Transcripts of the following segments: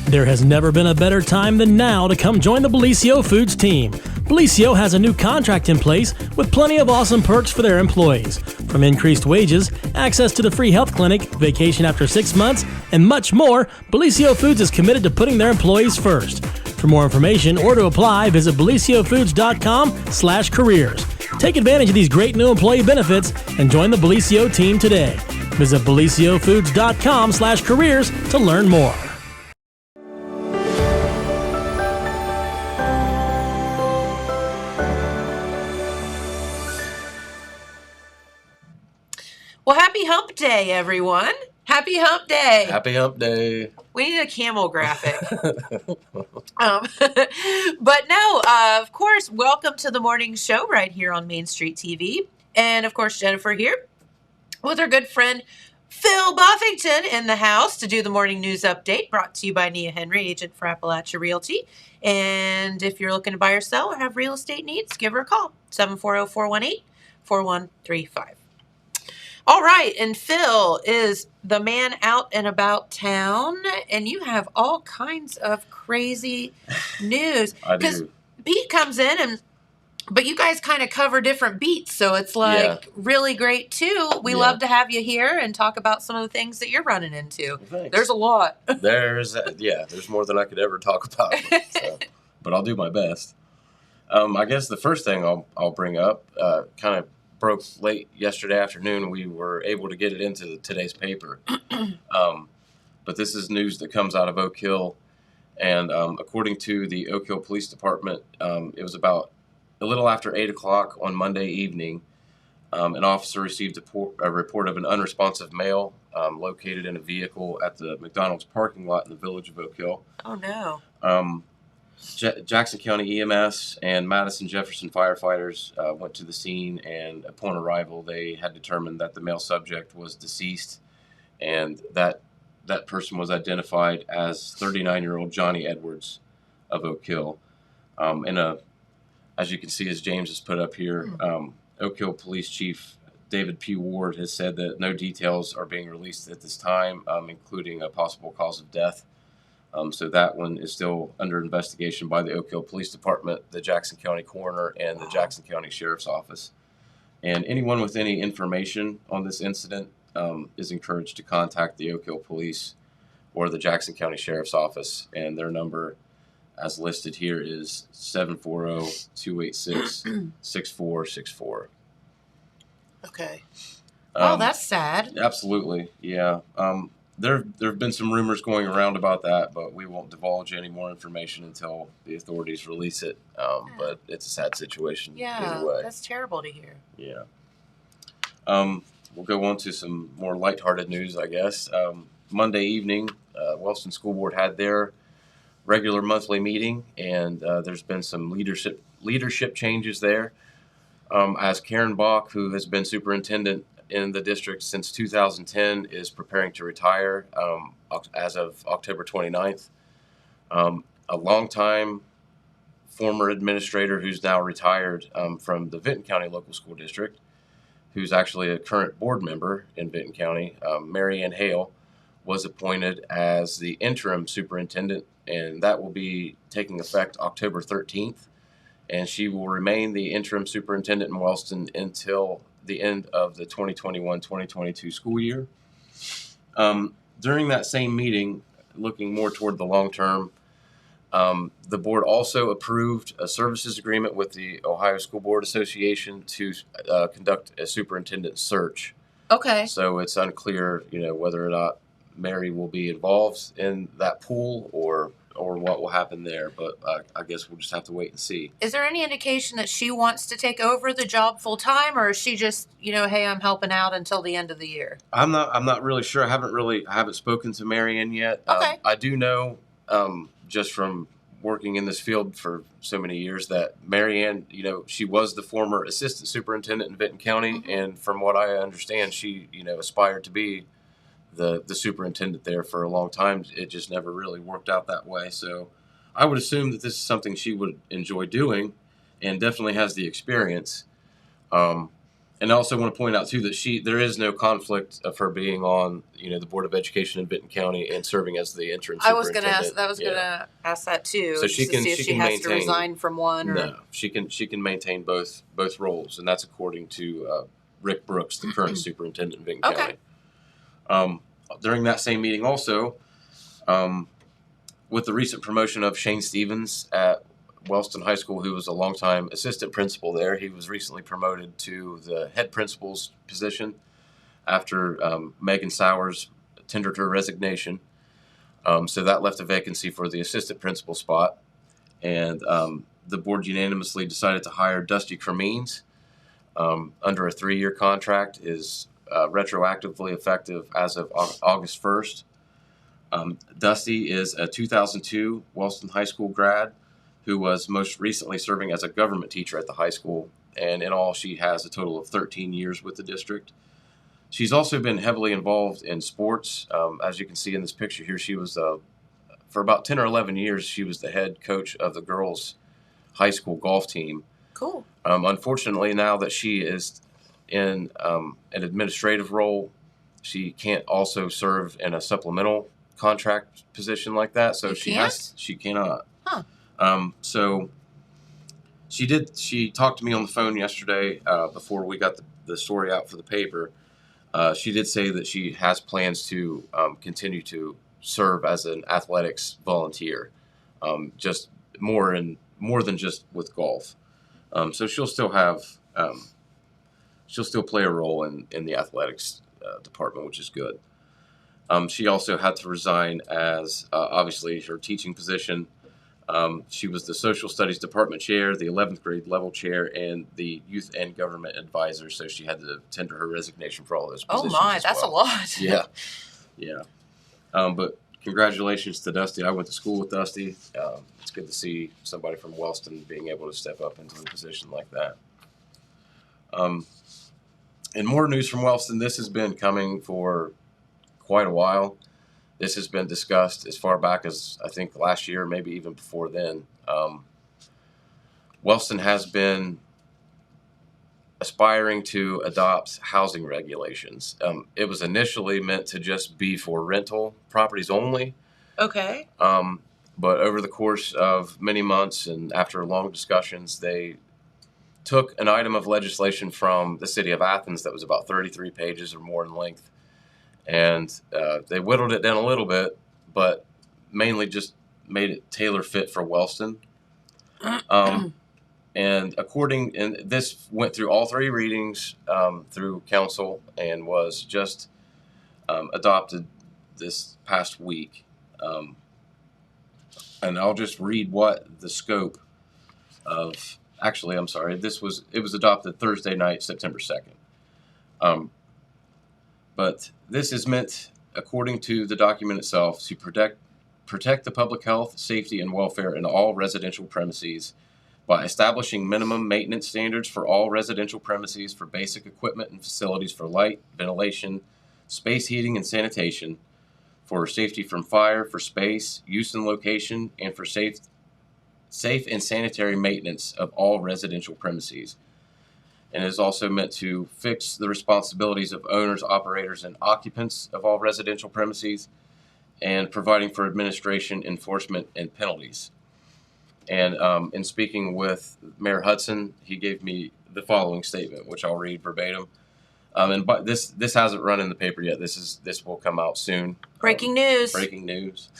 There has never been a better time than now to come join the Bellisio Foods team. Bellisio has a new contract in place with plenty of awesome perks for their employees. From increased wages, access to the free health clinic, vacation after 6 months, and much more, Bellisio Foods is committed to putting their employees first. For more information or to apply, visit BellisioFoods.com/careers. Take advantage of these great new employee benefits and join the Bellisio team today. Visit BellisioFoods.com/careers to learn more. Well, happy hump day, everyone. Happy hump day. Happy hump day. We need a camel graphic. But no, of course, welcome to the morning show right here on Main Street TV. And of course, Jennifer here with our good friend Phil Buffington in the house to do the morning news update, brought to you by Nia Henry, agent for Appalachia Realty. And if you're looking to buy or sell or have real estate needs, give her a call, 740-418-4135. All right, and Phil is the man out and about town, and you have all kinds of crazy news. I do. Because Pete comes in, but you guys kind of cover different beats, so it's like really great too. We love to have you here and talk about some of the things that you're running into. Thanks. There's a lot. There's more than I could ever talk about, but I'll do my best. I guess the first thing I'll bring up kind of broke late yesterday afternoon. We were able to get it into today's paper. But this is news that comes out of Oak Hill. And according to the Oak Hill Police Department, it was about a little after 8 o'clock on Monday evening. An officer received a report of an unresponsive male located in a vehicle at the McDonald's parking lot in the village of Oak Hill. Oh, no. Jackson County EMS and Madison Jefferson firefighters went to the scene, and upon arrival, they had determined that the male subject was deceased, and that person was identified as 39-year-old Johnny Edwards of Oak Hill. As you can see, as James has put up here, Oak Hill Police Chief David P. Ward has said that no details are being released at this time, including a possible cause of death. So that one is still under investigation by the Oak Hill Police Department, the Jackson County Coroner, and the Jackson County Sheriff's Office. And anyone with any information on this incident is encouraged to contact the Oak Hill Police or the Jackson County Sheriff's Office. And their number, as listed here, is 740-286-6464. Okay. Oh, that's sad. Absolutely, yeah. There have been some rumors going around about that, but we won't divulge any more information until the authorities release it. But it's a sad situation either way. That's terrible to hear. Yeah. We'll go on to some more lighthearted news, I guess. Monday evening, Wellston School Board had their regular monthly meeting, and there's been some leadership changes there. As Karen Bach, who has been superintendent in the district since 2010, is preparing to retire as of October 29th. A longtime former administrator who's now retired from the Vinton County Local School District, who's actually a current board member in Vinton County, Mary Ann Hale, was appointed as the interim superintendent, and that will be taking effect October 13th. And she will remain the interim superintendent in Wellston until the end of the 2021-2022 school year. During that same meeting, looking more toward the long term, the board also approved a services agreement with the Ohio School Board Association to conduct a superintendent search. Okay. So it's unclear, whether or not Mary will be involved in that pool or what will happen there, but I guess we'll just have to wait and see. Is there any indication that she wants to take over the job full time, or is she just, hey, I'm helping out until the end of the year? I'm not really sure. I haven't spoken to Mary Ann yet. Okay. I do know, just from working in this field for so many years, that Mary Ann, she was the former assistant superintendent in Vinton County, and from what I understand, she, aspired to be the superintendent there for a long time. It just never really worked out that way. So I would assume that this is something she would enjoy doing and definitely has the experience. And I also want to point out too that there is no conflict of her being on, the Board of Education in Benton County and serving as the interim I was superintendent. gonna ask that too. So she to can see if she has maintain, to resign from one. Or... No, she can maintain both roles, and that's according to Rick Brooks, the current superintendent in Benton County. During that same meeting, also, with the recent promotion of Shane Stevens at Wellston High School, who was a longtime assistant principal there, he was recently promoted to the head principal's position after Megan Sowers tendered her resignation. So that left a vacancy for the assistant principal spot, and the board unanimously decided to hire Dusty Cremines under a 3-year contract, is retroactively effective as of August 1st. Dusty is a 2002 Wellston High School grad who was most recently serving as a government teacher at the high school, and in all she has a total of 13 years with the district. She's also been heavily involved in sports. As you can see in this picture here, she was, for about 10 or 11 years, she was the head coach of the girls' high school golf team. Cool. Unfortunately, now that she is in an administrative role, she can't also serve in a supplemental contract position like that. So she cannot. Huh. So she talked to me on the phone yesterday before we got the story out for the paper. She did say that she has plans to continue to serve as an athletics volunteer, just more than just with golf. So she'll still play a role in the athletics department, which is good. She also had to resign as obviously her teaching position. She was the social studies department chair, the 11th grade level chair, and the youth and government advisor. So she had to tender her resignation for all those positions. Oh my, that's a lot. Yeah. But congratulations to Dusty. I went to school with Dusty. It's good to see somebody from Wellston being able to step up into a position like that. And more news from Wellston. This has been coming for quite a while. This has been discussed as far back as I think last year, maybe even before then. Wellston has been aspiring to adopt housing regulations. It was initially meant to just be for rental properties only. Okay. But over the course of many months and after long discussions, they took an item of legislation from the city of Athens that was about 33 pages or more in length, and they whittled it down a little bit, but mainly just made it tailor fit for Wellston. And this went through all 3 readings through council and was just adopted this past week. And I'll just read what the scope of. Actually, I'm sorry. It was adopted Thursday night, September 2nd. But this is meant, according to the document itself, to protect the public health, safety, and welfare in all residential premises by establishing minimum maintenance standards for all residential premises for basic equipment and facilities for light, ventilation, space heating, and sanitation, for safety from fire, for space, use and location, and for safe and sanitary maintenance of all residential premises. And it is also meant to fix the responsibilities of owners, operators, and occupants of all residential premises, and providing for administration, enforcement, and penalties. And in speaking with Mayor Hudson, he gave me the following statement, which I'll read verbatim. But this hasn't run in the paper yet. This will come out soon. Breaking news.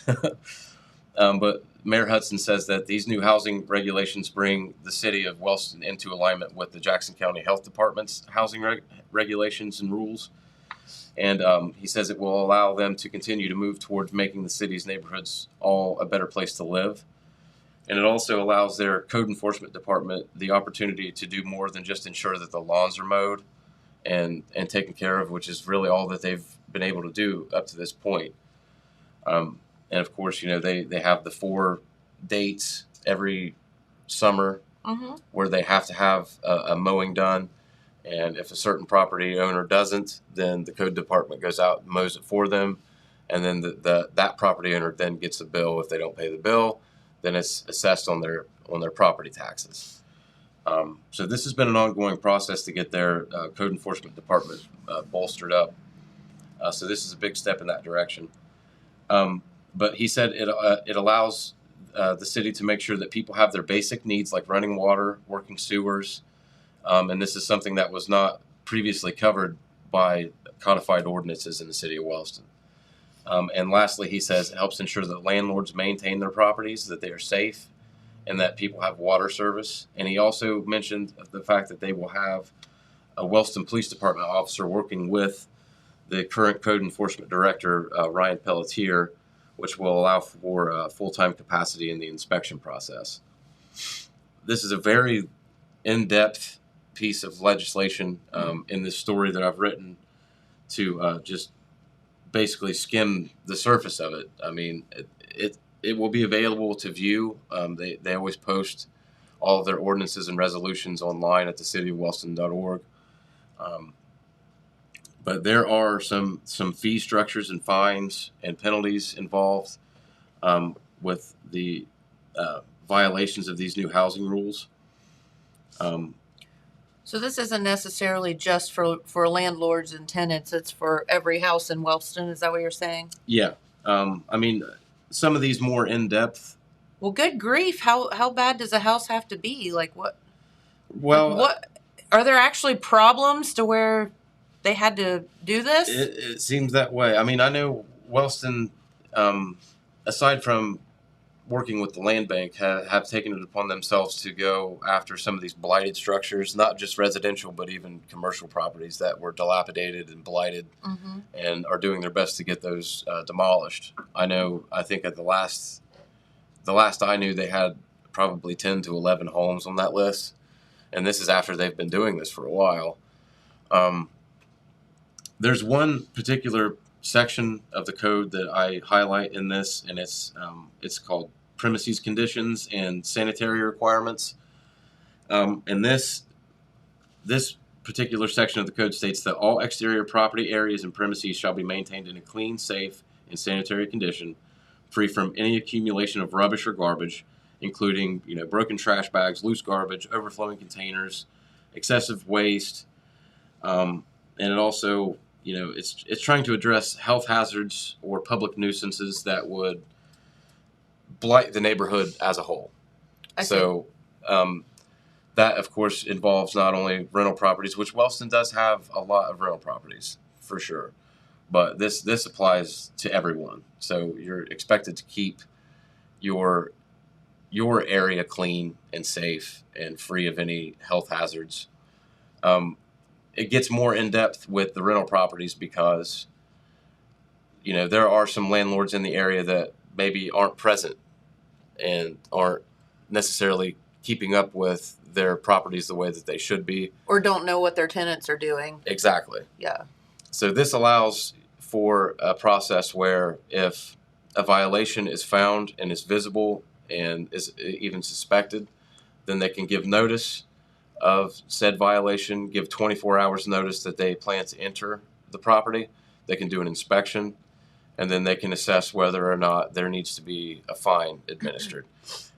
But Mayor Hudson says that these new housing regulations bring the city of Wellston into alignment with the Jackson County Health Department's housing regulations and rules. And he says it will allow them to continue to move towards making the city's neighborhoods all a better place to live. And it also allows their code enforcement department the opportunity to do more than just ensure that the lawns are mowed and taken care of, which is really all that they've been able to do up to this point. And of course, they have the 4 dates every summer where they have to have a mowing done. And if a certain property owner doesn't, then the code department goes out and mows it for them. And then that property owner then gets a bill. If they don't pay the bill, then it's assessed on their property taxes. So this has been an ongoing process to get their code enforcement department bolstered up. So this is a big step in that direction. But he said it allows the city to make sure that people have their basic needs like running water, working sewers, and this is something that was not previously covered by codified ordinances in the city of Wellston. And lastly, he says it helps ensure that landlords maintain their properties, that they are safe, and that people have water service. And he also mentioned the fact that they will have a Wellston Police Department officer working with the current code enforcement director, Ryan Pelletier, which will allow for full-time capacity in the inspection process. This is a very in-depth piece of legislation in this story that I've written to just basically skim the surface of it. I mean, it will be available to view. They always post all of their ordinances and resolutions online at thecityofwellston.org. But there are some fee structures and fines and penalties involved with the violations of these new housing rules. So this isn't necessarily just for landlords and tenants. It's for every house in Wellston. Is that what you're saying? Yeah. I mean, some of these more in-depth. Well, good grief. How bad does a house have to be? Like what? Well, like what are there actually problems to where they had to do this? It seems that way. I mean, I know Wellston, aside from working with the land bank, have taken it upon themselves to go after some of these blighted structures, not just residential, but even commercial properties that were dilapidated and blighted, and are doing their best to get those demolished. I think at the last I knew, they had probably 10 to 11 homes on that list, and this is after they've been doing this for a while. There's one particular section of the code that I highlight in this, and it's called premises conditions and sanitary requirements. And this particular section of the code states that all exterior property areas and premises shall be maintained in a clean, safe, and sanitary condition, free from any accumulation of rubbish or garbage, including broken trash bags, loose garbage, overflowing containers, excessive waste, and it also it's trying to address health hazards or public nuisances that would blight the neighborhood as a whole. So that, of course, involves not only rental properties, which Wellston does have a lot of rental properties, for sure, but this applies to everyone. So you're expected to keep your area clean and safe and free of any health hazards. It gets more in-depth with the rental properties because, there are some landlords in the area that maybe aren't present and aren't necessarily keeping up with their properties the way that they should be. Or don't know what their tenants are doing. Exactly. Yeah. So this allows for a process where if a violation is found and is visible and is even suspected, then they can give notice of said violation, give 24 hours notice that they plan to enter the property. They can do an inspection, and then they can assess whether or not there needs to be a fine administered.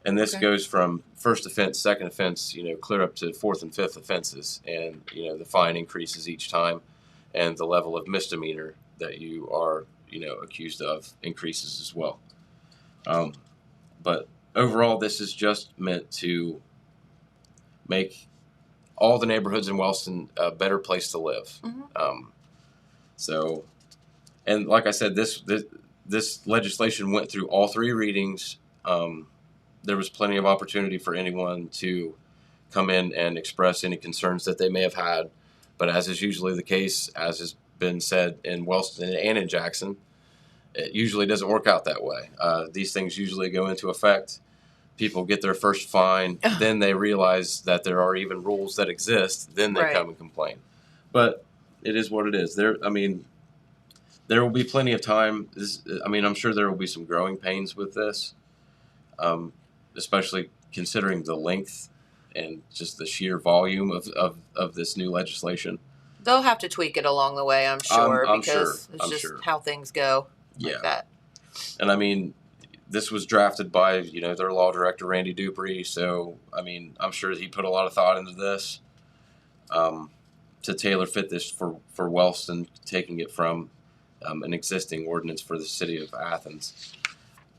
And this goes from first offense, second offense, clear up to fourth and fifth offenses. And, the fine increases each time, and the level of misdemeanor that you are, accused of increases as well. But overall, this is just meant to make all the neighborhoods in Wellston a better place to live. And like I said, this legislation went through all three readings. There was plenty of opportunity for anyone to come in and express any concerns that they may have had. But as is usually the case, as has been said in Wellston and in Jackson, it usually doesn't work out that way. These things usually go into effect. People get their first fine, then they realize that there are even rules that exist, then they come and complain. But it is what it is. There will be plenty of time. I'm sure there will be some growing pains with this, especially considering the length and just the sheer volume of this new legislation. They'll have to tweak it along the way, I'm sure, because it's just how things go. Yeah. Like that. And this was drafted by, their law director, Randy Dupree. So, I mean, I'm sure he put a lot of thought into this to tailor fit this for Wellston, taking it from an existing ordinance for the city of Athens.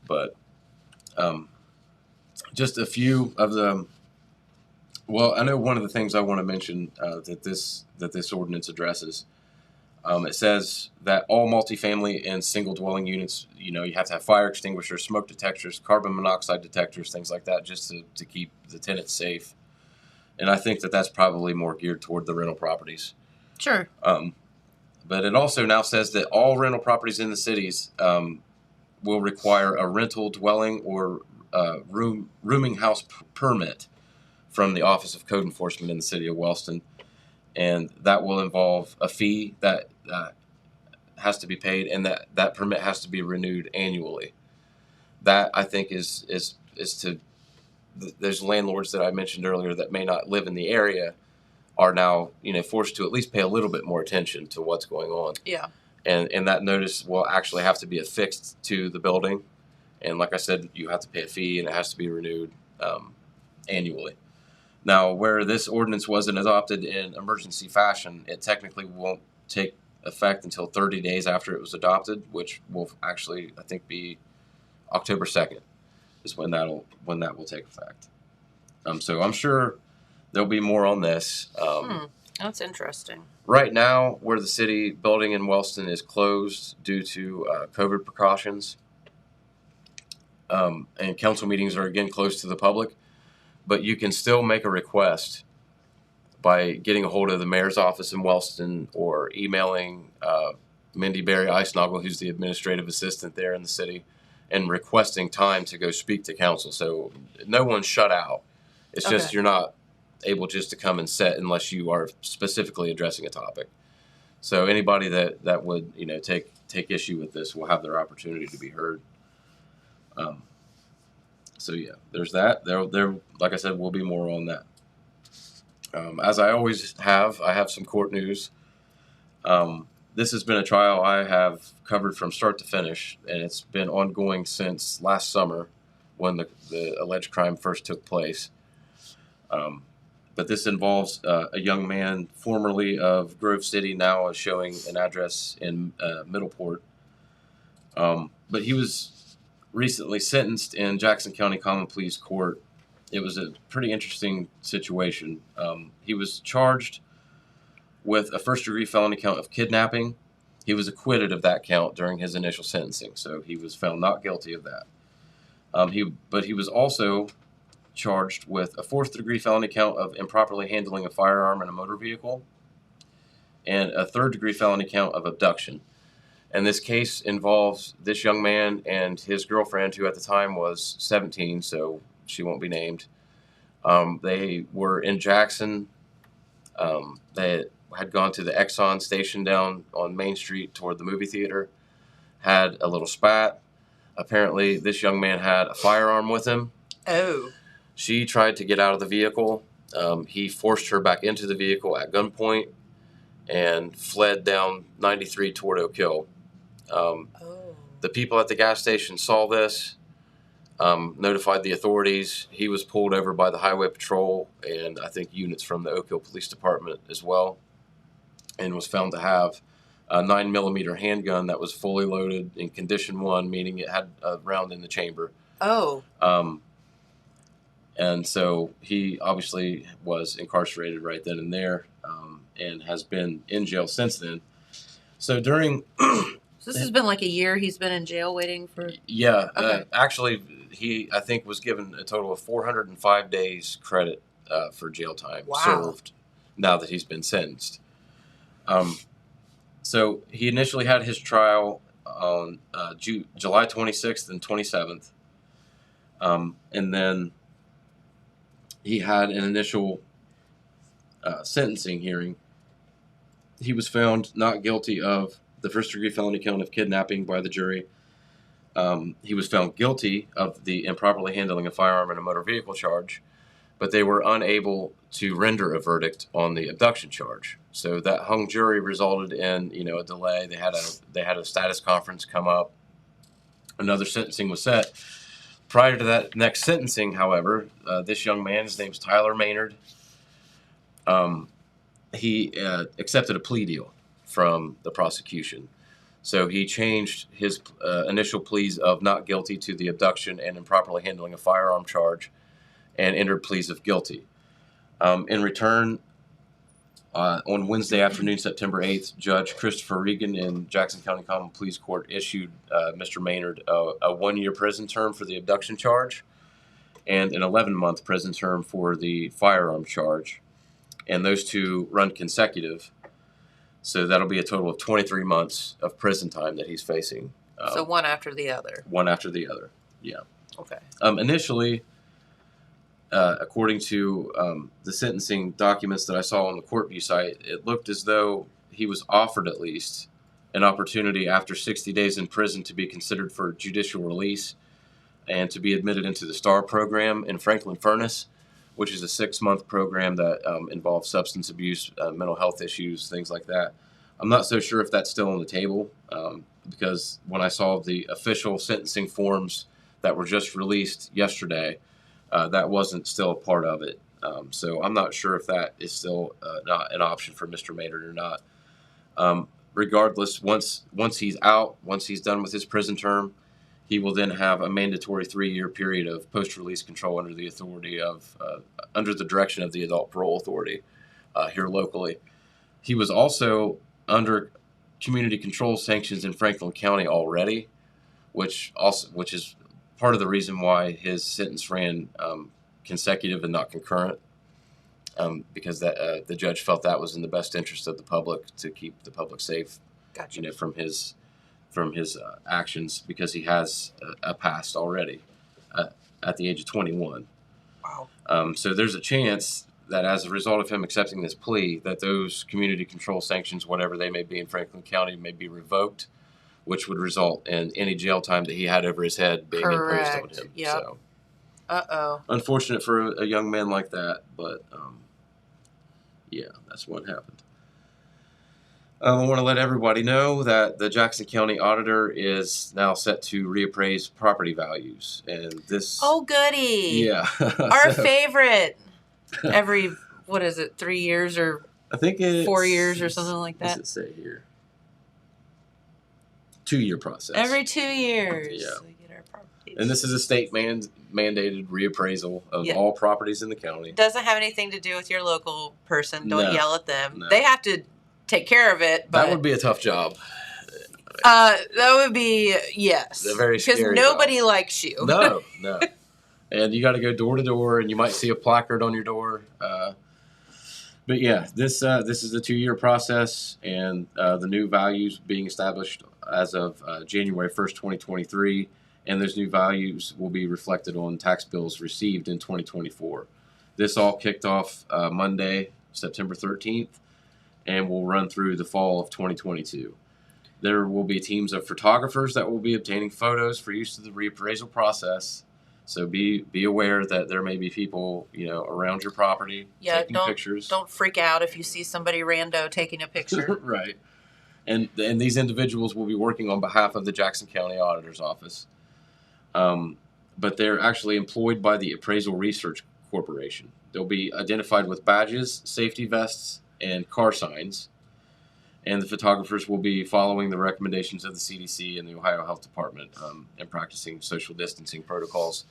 But just a few of the, well, I know one of the things I want to mention that this ordinance addresses. It says that all multifamily and single dwelling units, you have to have fire extinguishers, smoke detectors, carbon monoxide detectors, things like that, just to keep the tenants safe. And I think that that's probably more geared toward the rental properties. Sure. But it also now says that all rental properties in the cities will require a rental dwelling or rooming house permit from the Office of Code Enforcement in the city of Wellston. And that will involve a fee that has to be paid, and that permit has to be renewed annually. That, I think, is to those landlords that I mentioned earlier that may not live in the area are now forced to at least pay a little bit more attention to what's going on. Yeah. And that notice will actually have to be affixed to the building, and like I said, you have to pay a fee, and it has to be renewed annually. Now, where this ordinance wasn't adopted in emergency fashion, it technically won't take effect until 30 days after it was adopted, which will actually, I think, be October 2nd is when that will take effect. So I'm sure there'll be more on this. That's interesting. Right now, where the city building in Wellston is closed due to COVID precautions, and council meetings are again closed to the public, but you can still make a request by getting a hold of the mayor's office in Wellston or emailing Mindy Berry Eisnagel, who's the administrative assistant there in the city, and requesting time to go speak to council. So no one's shut out. It's just you're not able just to come and sit unless you are specifically addressing a topic. So anybody that would take issue with this will have their opportunity to be heard. So yeah, there's that. There, like I said, will be more on that. As I always have, I have some court news. This has been a trial I have covered from start to finish, and it's been ongoing since last summer when the alleged crime first took place. But this involves a young man formerly of Grove City, now is showing an address in Middleport. But he was recently sentenced in Jackson County Common Pleas Court. It was a pretty interesting situation. He was charged with a first-degree felony count of kidnapping. He was acquitted of that count during his initial sentencing, so he was found not guilty of that. But he was also charged with a fourth-degree felony count of improperly handling a firearm in a motor vehicle and a third-degree felony count of abduction. And this case involves this young man and his girlfriend, who at the time was 17, so she won't be named. They were in Jackson. They had gone to the Exxon station down on Main Street toward the movie theater, had a little spat. Apparently, this young man had a firearm with him. Oh. She tried to get out of the vehicle. He forced her back into the vehicle at gunpoint and fled down 93 toward Oak Hill. The people at the gas station saw this, notified the authorities. He was pulled over by the highway patrol and I think units from the Oak Hill Police Department as well, and was found to have a 9mm handgun that was fully loaded in condition 1, meaning it had a round in the chamber. Oh. And so he obviously was incarcerated right then and there, and has been in jail since then. So during... So this has been like a year he's been in jail waiting for... Yeah. Okay. Actually, he, I think, was given a total of 405 days credit for jail time served now that he's been sentenced. So he initially had his trial on July 26th and 27th. And then he had an initial sentencing hearing. He was found not guilty of the first-degree felony count of kidnapping by the jury. He was found guilty of the improperly handling a firearm in a motor vehicle charge, but they were unable to render a verdict on the abduction charge. So that hung jury resulted in, a delay. They had a status conference come up. Another sentencing was set, Prior to that next sentencing, however, this young man, his name's Tyler Maynard, he accepted a plea deal from the prosecution. So he changed his initial pleas of not guilty to the abduction and improperly handling a firearm charge and entered pleas of guilty. In return, on Wednesday afternoon, September 8th, Judge Christopher Regan in Jackson County Common Pleas Court issued Mr. Maynard a 1-year prison term for the abduction charge and an 11-month prison term for the firearm charge. And those two run consecutive. So that'll be a total of 23 months of prison time that he's facing. So one after the other. One after the other, yeah. Okay. Initially, according to the sentencing documents that I saw on the Courtview site, it looked as though he was offered at least an opportunity after 60 days in prison to be considered for judicial release and to be admitted into the STAR program in Franklin Furnace, which is a 6-month program that involves substance abuse, mental health issues, things like that. I'm not so sure if that's still on the table because when I saw the official sentencing forms that were just released yesterday, that wasn't still a part of it. So I'm not sure if that is still not an option for Mr. Maynard or not. Regardless, once he's out, once he's done with his prison term, he will then have a mandatory 3-year period of post-release control under the authority of, under the direction of the Adult Parole Authority here locally. He was also under community control sanctions in Franklin County already, which is part of the reason why his sentence ran consecutive and not concurrent, because that the judge felt that was in the best interest of the public to keep the public safe, Gotcha. from his actions, because he has a past already at the age of 21. Wow. So there's a chance that as a result of him accepting this plea, that those community control sanctions, whatever they may be in Franklin County, may be revoked, which would result in any jail time that he had over his head being imposed on him. Yep. So, Uh-oh. unfortunate for a young man like that, but yeah, that's what happened. I want to let everybody know that the Jackson County Auditor is now set to reappraise property values, and this. Oh, goody. Yeah. Our favorite. Every, 3 years or I think it's 4 years or something like that? What's it say here? 2-year process. Every 2 years. Yeah. We get our properties. And this is a state mandated reappraisal of all properties in the county. Doesn't have anything to do with your local person. Don't No. yell at them. No. They have to take care of it. But That would be a tough job. that would be, yes. A very scary because nobody likes you. No. And you got to go door to door, and you might see a placard on your door. But yeah, this is a 2-year process, and the new values being established as of January 1st, 2023, and those new values will be reflected on tax bills received in 2024. This all kicked off Monday, September 13th, and will run through the fall of 2022. There will be teams of photographers that will be obtaining photos for use in the reappraisal process. So be aware that there may be people, around your property taking pictures. Don't freak out if you see somebody rando taking a picture. Right. And these individuals will be working on behalf of the Jackson County Auditor's Office. But they're actually employed by the Appraisal Research Corporation. They'll be identified with badges, safety vests, and car signs. And the photographers will be following the recommendations of the CDC and the Ohio Health Department and practicing social distancing protocols,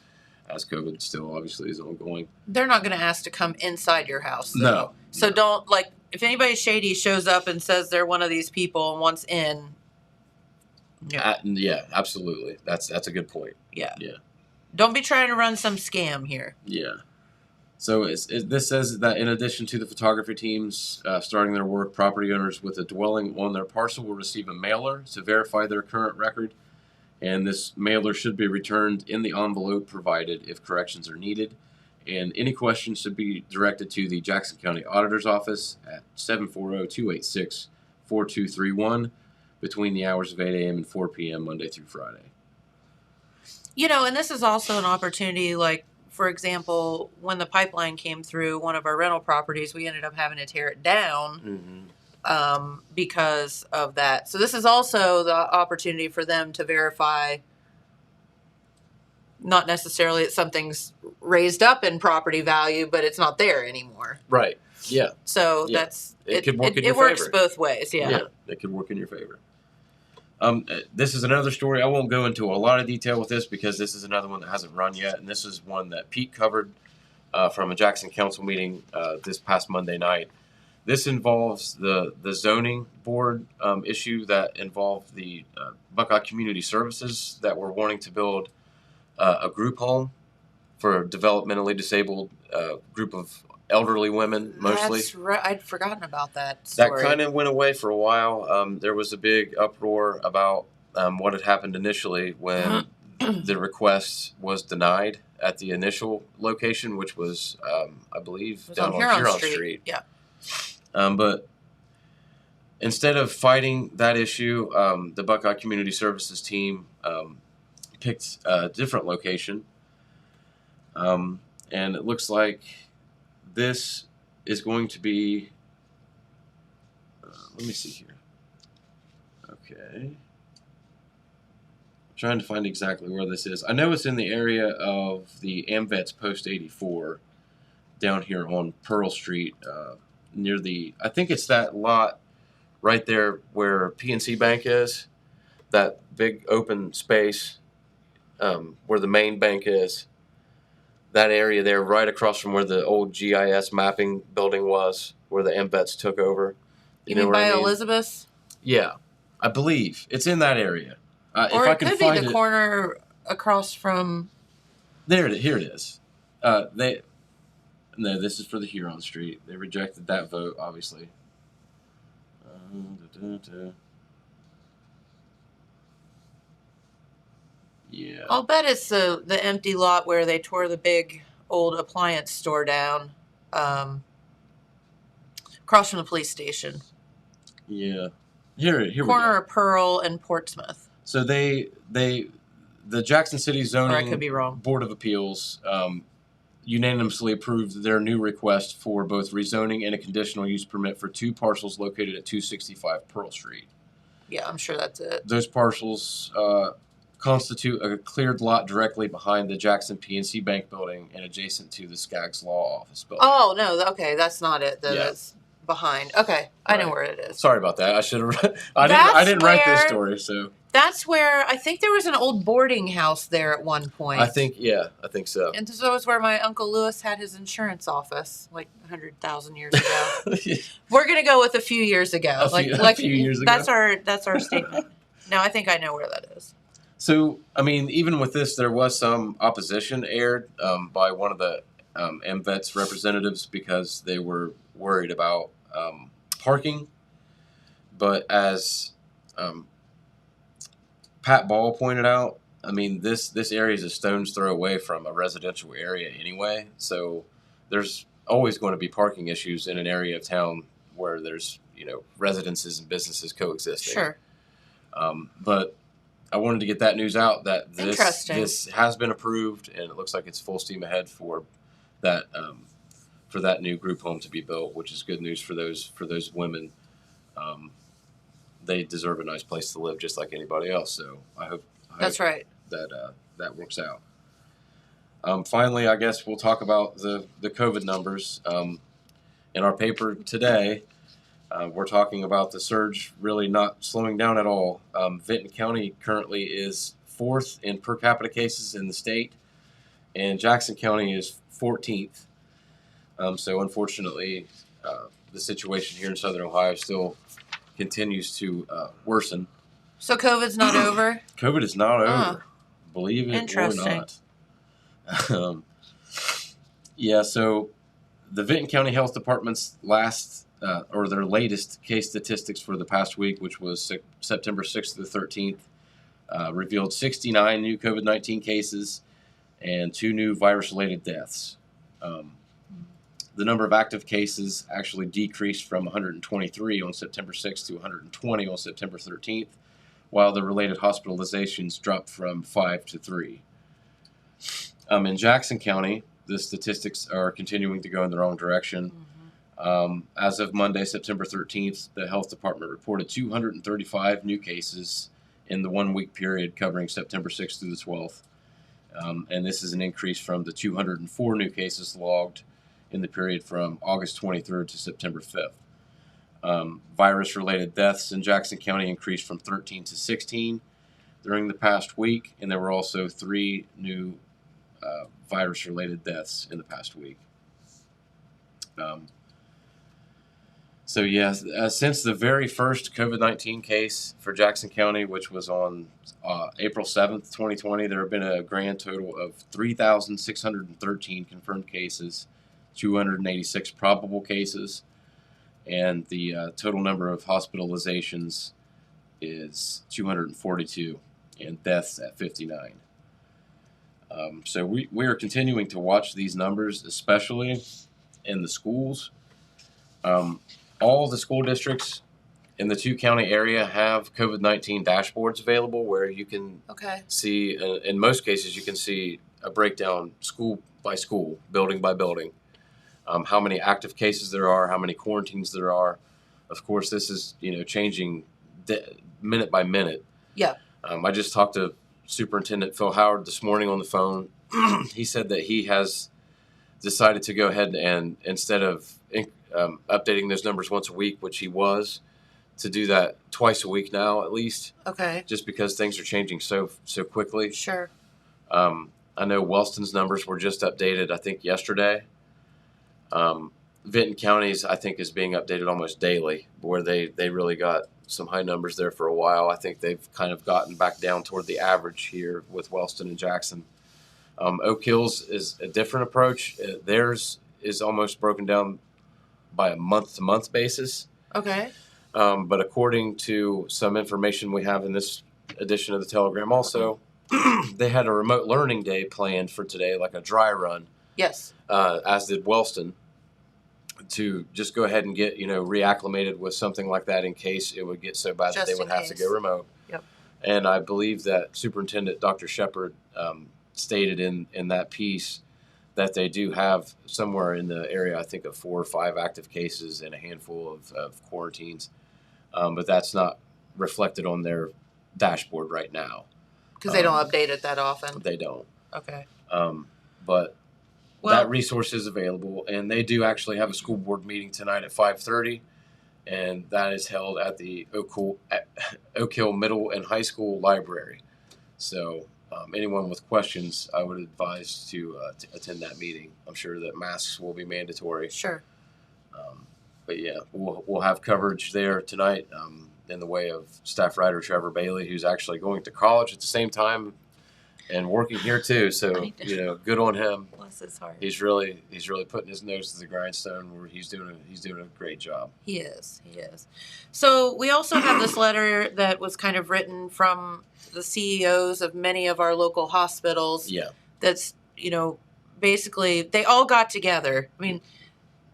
as COVID still obviously is ongoing. They're not going to ask to come inside your house, though. No. So don't, if anybody shady shows up and says they're one of these people and wants in. Yeah, absolutely. That's a good point. Yeah. Yeah. Don't be trying to run some scam here. Yeah. So this says that in addition to the photography teams starting their work, property owners with a dwelling on their parcel will receive a mailer to verify their current record. And this mailer should be returned in the envelope provided if corrections are needed. And any questions should be directed to the Jackson County Auditor's Office at 740-286-4231 between the hours of 8 a.m. and 4 p.m. Monday through Friday. And this is also an opportunity, for example, when the pipeline came through one of our rental properties, we ended up having to tear it down because of that. So this is also the opportunity for them to verify not necessarily that something's raised up in property value, but it's not there anymore. Right. Yeah. So Yeah. that's It could work in your It works favor. both ways. Yeah. It could work in your favor. This is another story. I won't go into a lot of detail with this because this is another one that hasn't run yet, and this is one that Pete covered from a Jackson Council meeting this past Monday night. This involves the zoning board issue that involved the Buckeye Community Services that were wanting to build a group home for a developmentally disabled group of elderly women, mostly. That's right. I'd forgotten about that story. That kind of went away for a while. There was a big uproar about what had happened initially when the request was denied at the initial location, which was, I believe, down on Huron Street. Yeah. But instead of fighting that issue, the Buckeye Community Services team picked a different location. And it looks like this is going to be, let me see here. Okay. I'm trying to find exactly where this is. I know it's in the area of the AmVets Post 84 down here on Pearl Street, near the, I think it's that lot right there where PNC Bank is, that big open space where the main bank is. That area there, right across from where the old GIS mapping building was, where the AmVets took over. You mean by Elizabeth? Yeah, I believe it's in that area. Or it could be the corner across from. Here it is. No, this is for the Huron Street. They rejected that vote, obviously. Yeah. I'll bet it's the empty lot where they tore the big old appliance store down, across from the police station. Yeah. Here corner of Pearl and Portsmouth. So the Jackson City Zoning Or I could be wrong. Board of Appeals unanimously approved their new request for both rezoning and a conditional use permit for two parcels located at 265 Pearl Street. Yeah, I'm sure that's it. Those parcels constitute a cleared lot directly behind the Jackson PNC Bank building and adjacent to the Skaggs Law Office building. Oh, no. Okay, that's not it. That's behind. Okay, I know where it is. Sorry about that. I should have. I didn't write this story, so. That's where I think there was an old boarding house there at one point. I think so. And so is where my Uncle Lewis had his insurance office, like 100,000 years ago. We're gonna go with a few years ago. A few years ago. That's our statement. No, I think I know where that is. So, I mean, even with this, there was some opposition aired by one of the AmVets representatives because they were worried about parking. But as Pat Ball pointed out, I mean, this area is a stone's throw away from a residential area anyway. So there's always going to be parking issues in an area of town where there's, residences and businesses coexisting. Sure. But I wanted to get that news out that this has been approved, and it looks like it's full steam ahead for that new group home to be built, which is good news for those women. They deserve a nice place to live just like anybody else. So I hope that's right. That works out. Finally, I guess we'll talk about the COVID numbers. In our paper today, we're talking about the surge really not slowing down at all. Vinton County currently is 4th in per capita cases in the state, and Jackson County is 14th. So unfortunately, the situation here in Southern Ohio still continues to worsen. So COVID's not over? COVID is not over. Believe it or not. Yeah, so the Vinton County Health Department's their latest case statistics for the past week, which was September 6th to the 13th, revealed 69 new COVID-19 cases and 2 new virus-related deaths. The number of active cases actually decreased from 123 on September 6th to 120 on September 13th, while the related hospitalizations dropped from 5 to 3. In Jackson County, the statistics are continuing to go in the wrong direction. As of Monday, September 13th, the health department reported 235 new cases in the 1 week period covering September 6th through the 12th. And this is an increase from the 204 new cases logged in the period from August 23rd to September 5th. Virus-related deaths in Jackson County increased from 13 to 16 during the past week, and there were also 3 new virus-related deaths in the past week. Since the very first COVID-19 case for Jackson County, which was on April 7th, 2020, there have been a grand total of 3,613 confirmed cases, 286 probable cases, and the total number of hospitalizations is 242, and deaths at 59. So we are continuing to watch these numbers, especially in the schools. All the school districts in the 2-county area have COVID-19 dashboards available where you can see, in most cases, you can see a breakdown school by school, building by building, how many active cases there are, how many quarantines there are. Of course, this is changing minute by minute. Yeah. I just talked to Superintendent Phil Howard this morning on the phone. He said that he has decided to go ahead and, instead of updating those numbers once a week, which he was, to do that twice a week now at least. Okay. Just because things are changing so quickly. Sure. I know Wellston's numbers were just updated, I think, yesterday. Vinton County's, I think, is being updated almost daily, where they really got some high numbers there for a while. I think they've kind of gotten back down toward the average here with Wellston and Jackson. Oak Hills is a different approach. Theirs is almost broken down by a month-to-month basis. Okay. But according to some information we have in this edition of the Telegram also, they had a remote learning day planned for today, like a dry run. Yes. As did Wellston, to just go ahead and get, reacclimated with something like that in case it would get so bad that they would have to go remote. Yep. And I believe that Superintendent Dr. Shepard stated in that piece that they do have somewhere in the area, I think, of 4 or 5 active cases and a handful of quarantines. But that's not reflected on their dashboard right now. Because they don't update it that often. They don't. Okay. But that resource is available, and they do actually have a school board meeting tonight at 5:30, and that is held at the Oak Hill Middle and High School Library. So anyone with questions, I would advise to attend that meeting. I'm sure that masks will be mandatory. Sure. But yeah, we'll have coverage there tonight in the way of staff writer Trevor Bailey, who's actually going to college at the same time and working here too. So good on him. Bless his heart. He's really putting his nose to the grindstone where he's doing a great job. He is. So we also have this letter that was kind of written from the CEOs of many of our local hospitals. Yeah. That's, basically they all got together. I mean,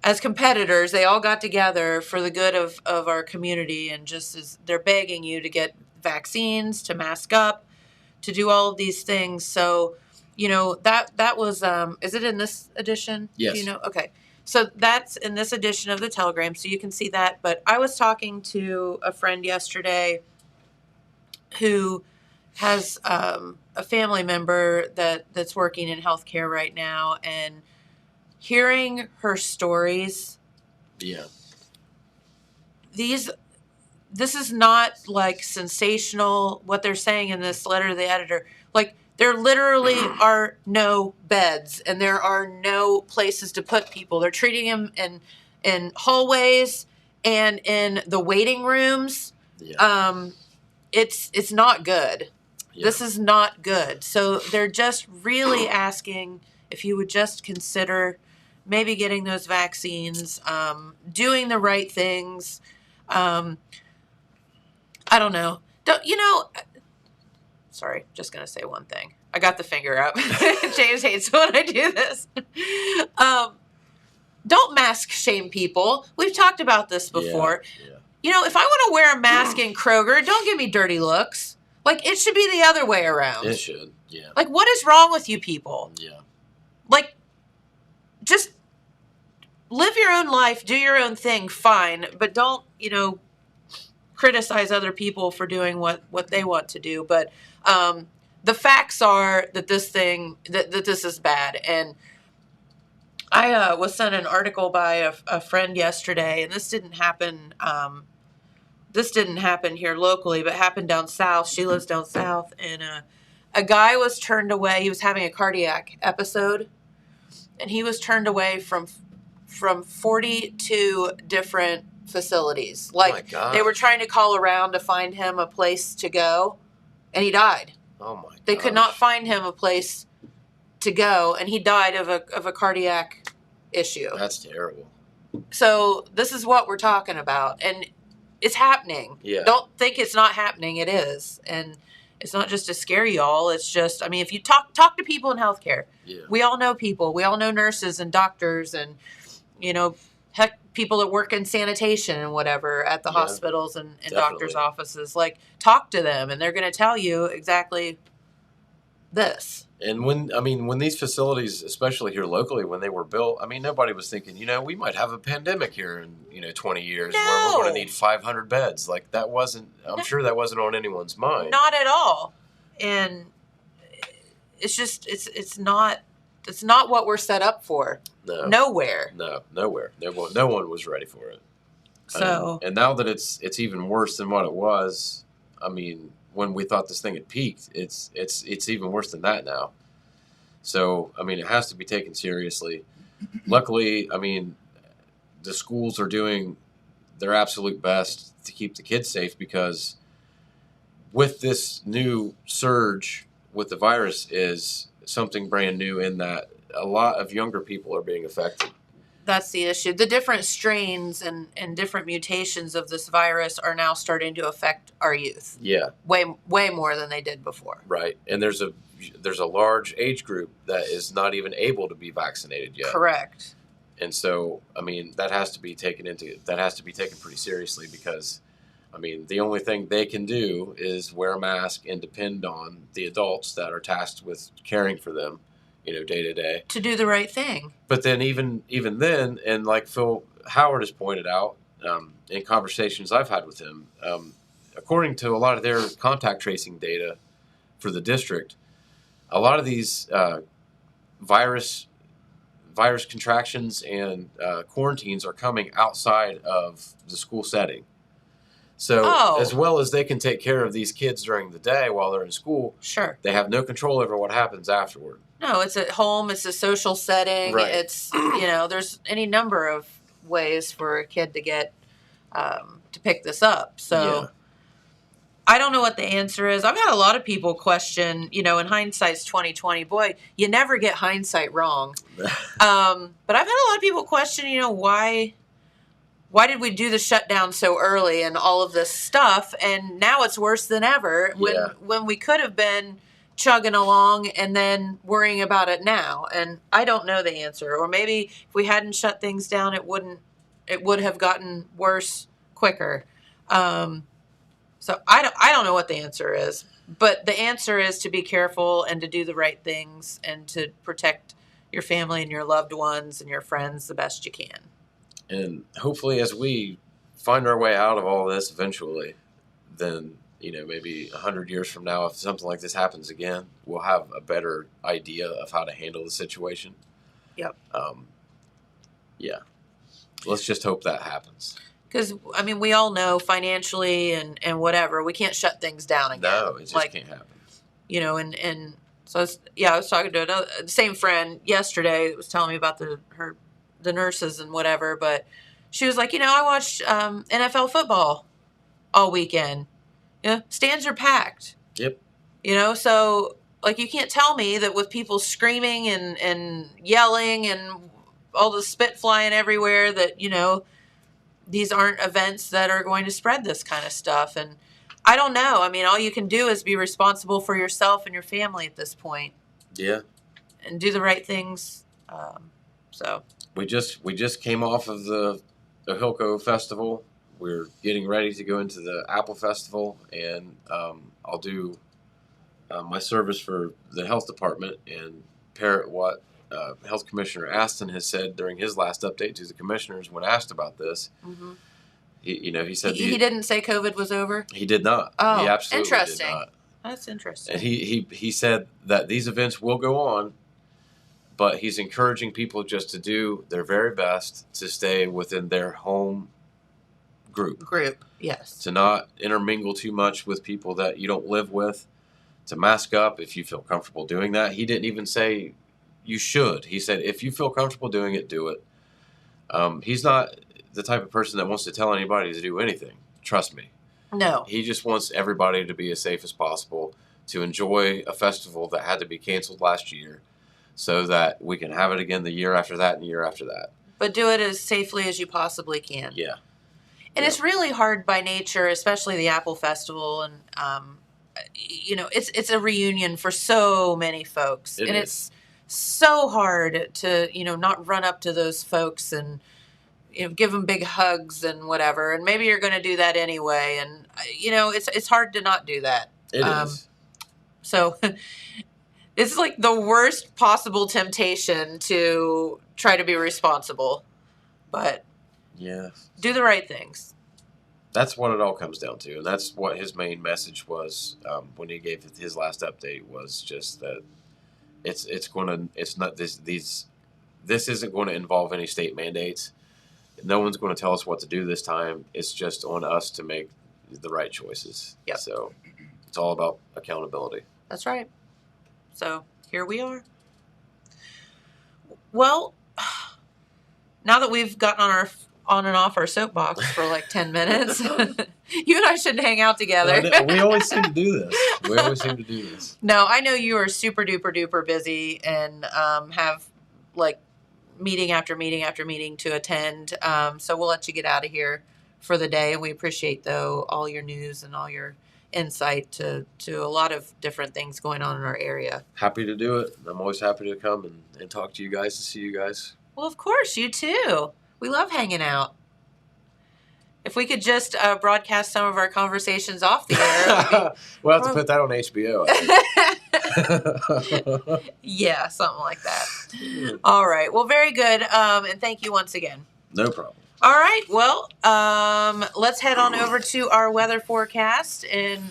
as competitors, they all got together for the good of our community, and just as they're begging you to get vaccines, to mask up, to do all of these things. So, that was, is it in this edition? Yes. Okay. So that's in this edition of the Telegram, so you can see that. But I was talking to a friend yesterday who has a family member that's working in healthcare right now, and hearing her stories. Yeah. This is not like sensational what they're saying in this letter to the editor. Like, there literally are no beds, and there are no places to put people. They're treating them in hallways and in the waiting rooms. Yeah. It's not good. Yeah. This is not good. So they're just really asking if you would just consider maybe getting those vaccines, doing the right things. I don't know. Sorry, just going to say one thing. I got the finger up. James hates when I do this. Don't mask shame people. We've talked about this before. Yeah. If I want to wear a mask in Kroger, don't give me dirty looks. Like, it should be the other way around. It should, yeah. Like, what is wrong with you people? Yeah. Like, just live your own life, do your own thing, fine. But don't, criticize other people for doing what they want to do. But the facts are that this thing, that this is bad. And I was sent an article by a friend yesterday, and this didn't happen. This didn't happen here locally, but happened down south. She lives down south, and a guy was turned away. He was having a cardiac episode, and he was turned away from 42 different facilities. Like, they were trying to call around to find him a place to go, and he died. Oh my! They could not find him a place to go, and he died of a cardiac issue. That's terrible. So this is what we're talking about, and it's happening. Yeah. Don't think it's not happening. It is, and it's not just to scare y'all. It's just, I mean, if you talk to people in healthcare, we all know people. We all know nurses and doctors, and heck, people that work in sanitation and whatever at the hospitals and doctors' offices. Like, talk to them, and they're going to tell you exactly this. And when these facilities, especially here locally, when they were built, I mean, nobody was thinking, we might have a pandemic here in 20 years where we're going to need 500 beds. Like, that wasn't, I'm sure that wasn't on anyone's mind. Not at all. And it's just, it's not what we're set up for. No. Nowhere. No, nowhere. No one was ready for it. So. And now that it's even worse than what it was, I mean, when we thought this thing had peaked, it's even worse than that now. So, I mean, it has to be taken seriously. Luckily, I mean, the schools are doing their absolute best to keep the kids safe, because with this new surge with the virus is something brand new in that a lot of younger people are being affected. That's the issue. The different strains and different mutations of this virus are now starting to affect our youth. Yeah. Way more than they did before. Right. And there's a large age group that is not even able to be vaccinated yet. Correct. And so, I mean, that has to be taken pretty seriously, because, I mean, the only thing they can do is wear a mask and depend on the adults that are tasked with caring for them, day to day. To do the right thing. But then even then, and like Phil Howard has pointed out in conversations I've had with him, according to a lot of their contact tracing data for the district, a lot of these virus contractions and quarantines are coming outside of the school setting. So as well as they can take care of these kids during the day while they're in school, sure, they have no control over what happens afterward. No, it's at home. It's a social setting. Right. It's, there's any number of ways for a kid to get, to pick this up. So I don't know what the answer is. I've had a lot of people question, in hindsight's 2020, boy, you never get hindsight wrong. But I've had a lot of people question, why did we do the shutdown so early and all of this stuff? And now it's worse than ever when we could have been chugging along and then worrying about it now. And I don't know the answer. Or maybe if we hadn't shut things down, it would have gotten worse quicker. So I don't know what the answer is, but the answer is to be careful and to do the right things and to protect your family and your loved ones and your friends the best you can. And hopefully, as we find our way out of all this eventually, then maybe 100 years from now, if something like this happens again, we'll have a better idea of how to handle the situation. Yep. Yeah. Let's just hope that happens. Because, I mean, we all know financially and whatever, we can't shut things down again. No, it just can't happen. And so, I was talking to the same friend yesterday that was telling me about the nurses and whatever, but she was like, I watched NFL football all weekend. Stands are packed. Yep. So, like, you can't tell me that with people screaming and yelling and all the spit flying everywhere that, these aren't events that are going to spread this kind of stuff. And I don't know. I mean, all you can do is be responsible for yourself and your family at this point. Yeah. And do the right things. So. We just came off of the Hilco Festival. We're getting ready to go into the Apple Festival, and I'll do my service for the health department and parrot what Health Commissioner Aston has said during his last update to the commissioners when asked about this. Mm-hmm. He said he didn't say COVID was over. He did not. Oh, he absolutely interesting. did not. That's interesting. And he said that these events will go on, but he's encouraging people just to do their very best to stay within their home group. Yes. To not intermingle too much with people that you don't live with, to mask up if you feel comfortable doing that. He didn't even say you should. He said if you feel comfortable doing it, do it. He's not the type of person that wants to tell anybody to do anything. Trust me. No. He just wants everybody to be as safe as possible, to enjoy a festival that had to be canceled last year so that we can have it again the year after that and the year after that. But do it as safely as you possibly can. Yeah. And it's really hard by nature, especially the Apple Festival. And, it's a reunion for so many folks. It's so hard to, not run up to those folks and, give them big hugs and whatever. And maybe you're going to do that anyway. And, it's hard to not do that. It is. So it's like the worst possible temptation to try to be responsible. But do the right things. That's what it all comes down to. And that's what his main message was when he gave his last update, was just that this isn't going to involve any state mandates. No one's going to tell us what to do this time. It's just on us to make the right choices. Yep. So it's all about accountability. That's right. So here we are. Well, now that we've gotten on and off our soapbox for like 10 minutes, you and I shouldn't hang out together. We always seem to do this. No, I know you are super duper duper busy and have like meeting after meeting after meeting to attend. So we'll let you get out of here for the day. And we appreciate, though, all your news and all your insight to a lot of different things going on in our area. Happy to do it. I'm always happy to come and talk to you guys and see you guys. Well, of course, you too. We love hanging out. If we could just broadcast some of our conversations off the air. We'll have to put that on HBO. Yeah, something like that. All right. Well, very good. And thank you once again. No problem. All right. Well, let's head on over to our weather forecast. And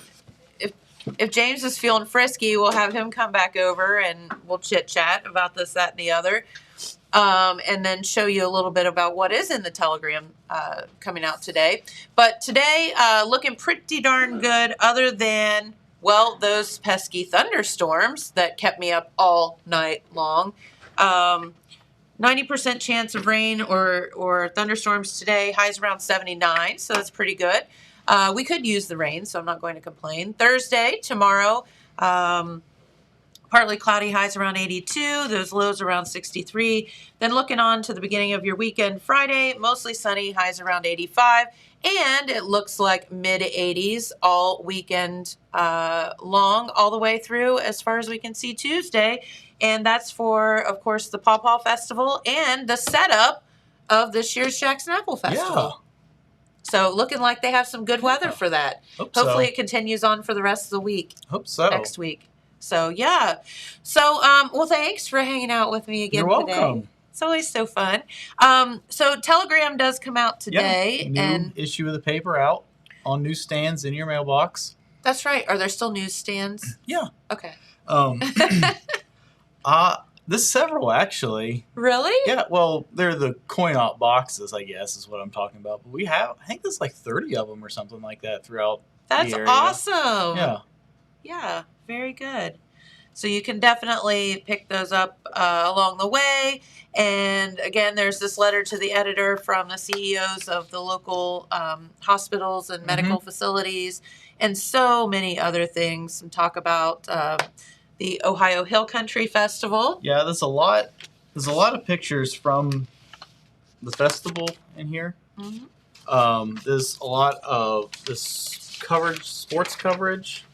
if James is feeling frisky, we'll have him come back over and we'll chit-chat about this, that, and the other. And then show you a little bit about what is in the telegram coming out today. But today, looking pretty darn good, other than, well, those pesky thunderstorms that kept me up all night long. 90% chance of rain or thunderstorms today. Highs around 79, so that's pretty good. We could use the rain, so I'm not going to complain. Thursday, tomorrow, partly cloudy, highs around 82, those lows around 63. Then looking on to the beginning of your weekend, Friday, mostly sunny, highs around 85. And it looks like mid-80s all weekend long, all the way through as far as we can see Tuesday. And that's for, of course, the Paw Paw Festival and the setup of this year's Jackson Apple Festival. Yeah. So looking like they have some good weather for that. Hopefully it continues on for the rest of the week. Hope so. Next week. So, yeah. So, well, thanks for hanging out with me again today. You're welcome. It's always so fun. So Telegram does come out today. Yeah, new issue of the paper out on newsstands in your mailbox. That's right. Are there still newsstands? Yeah. Okay. There's several, actually. Really? Yeah, well, they're the coin-op boxes, I guess, is what I'm talking about. But we have, I think there's like 30 of them or something like that throughout That's the area. awesome. Yeah. Yeah, very good. So you can definitely pick those up along the way. And again, there's this letter to the editor from the CEOs of the local hospitals and medical facilities and so many other things. Some talk about the Ohio Hill Country Festival. Yeah, there's a lot of pictures from the festival in here. Mm-hmm. There's a lot of this coverage, sports coverage.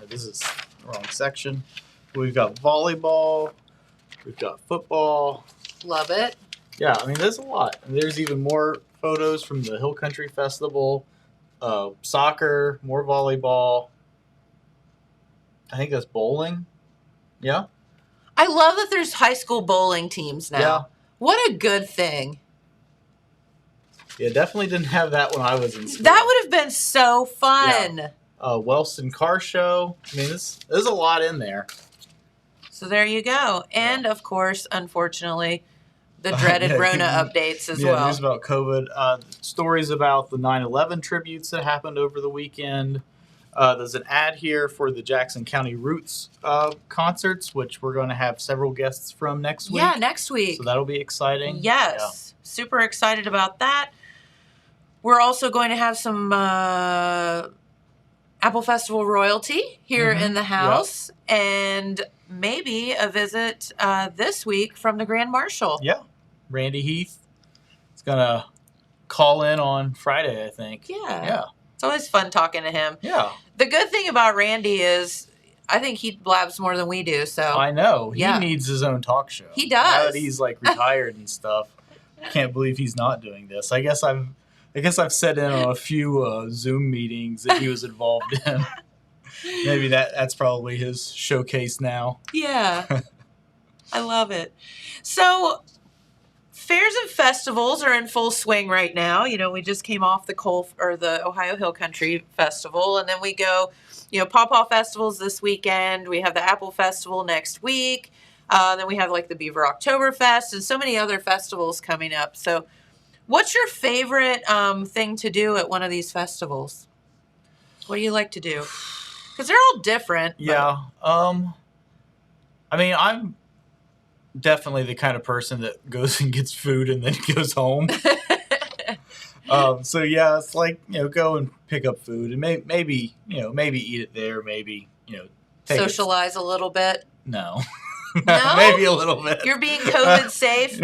This is the wrong section. We've got volleyball. We've got football. Love it. Yeah, I mean, there's a lot. And there's even more photos from the Hill Country Festival, soccer, more volleyball. I think that's bowling. Yeah. I love that there's high school bowling teams now. Yeah. What a good thing. Yeah, definitely didn't have that when I was in school. That would have been so fun. Yeah. Wellston Car Show. I mean, there's a lot in there. So there you go. And, of course, unfortunately, the dreaded Rona updates as well. News about COVID. Stories about the 9/11 tributes that happened over the weekend. There's an ad here for the Jackson County Roots concerts, which we're going to have several guests from next week. Yeah, next week. So that'll be exciting. Yes. Yeah. Super excited about that. We're also going to have some Apple Festival royalty here in the house. Yep. And maybe a visit this week from the Grand Marshal. Yeah. Randy Heath is going to call in on Friday, I think. Yeah. It's always fun talking to him. Yeah. The good thing about Randy is I think he blabs more than we do. So I know. He needs his own talk show. He does. Now that he's like retired and stuff. I can't believe he's not doing this. I guess I've sat in on a few Zoom meetings that he was involved in. Maybe that's probably his showcase now. Yeah. I love it. So fairs and festivals are in full swing right now. You know, we just came off the Ohio Hill Country Festival, and then we go, Pawpaw Festival's this weekend. We have the Apple Festival next week. Then we have like the Beaver Oktoberfest and so many other festivals coming up. So what's your favorite thing to do at one of these festivals? What do you like to do? Because they're all different. Yeah. I mean, I'm definitely the kind of person that goes and gets food and then goes home. So yeah, it's like, go and pick up food and maybe eat it there. Maybe, take socialize a little bit. No. No? Maybe a little bit. You're being COVID safe?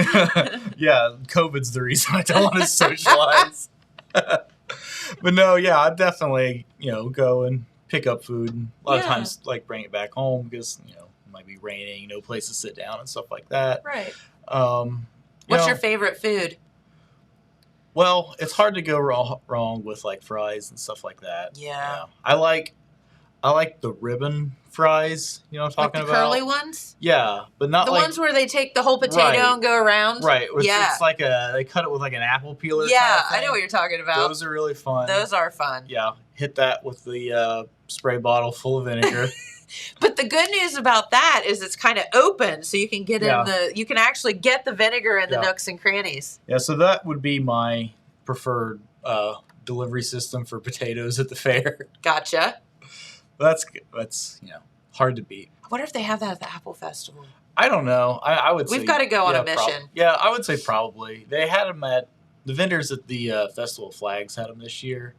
Yeah, COVID's the reason I don't want to socialize. But no, yeah, I'd definitely, go and pick up food. And a lot of times, like, bring it back home because, it might be raining, no place to sit down and stuff like that. Right. What's your favorite food? Well, it's hard to go wrong with, like, fries and stuff like that. Yeah. I like the ribbon fries, you know what I'm talking about? The curly ones? Yeah, but not the like... ones where they take the whole potato and go around? Right. It's like they cut it with like an apple peeler. Yeah, kind of thing. I know what you're talking about. Those are really fun. Those are fun. Yeah, hit that with the spray bottle full of vinegar. But the good news about that is it's kind of open, so you can get you can actually get the vinegar in the nooks and crannies. Yeah, so that would be my preferred delivery system for potatoes at the fair. Gotcha. That's hard to beat. I wonder if they have that at the Apple Festival. I don't know. I would say... We've got to go on a mission. Yeah, I would say probably. They had them at... The vendors at the Festival of Flags had them this year.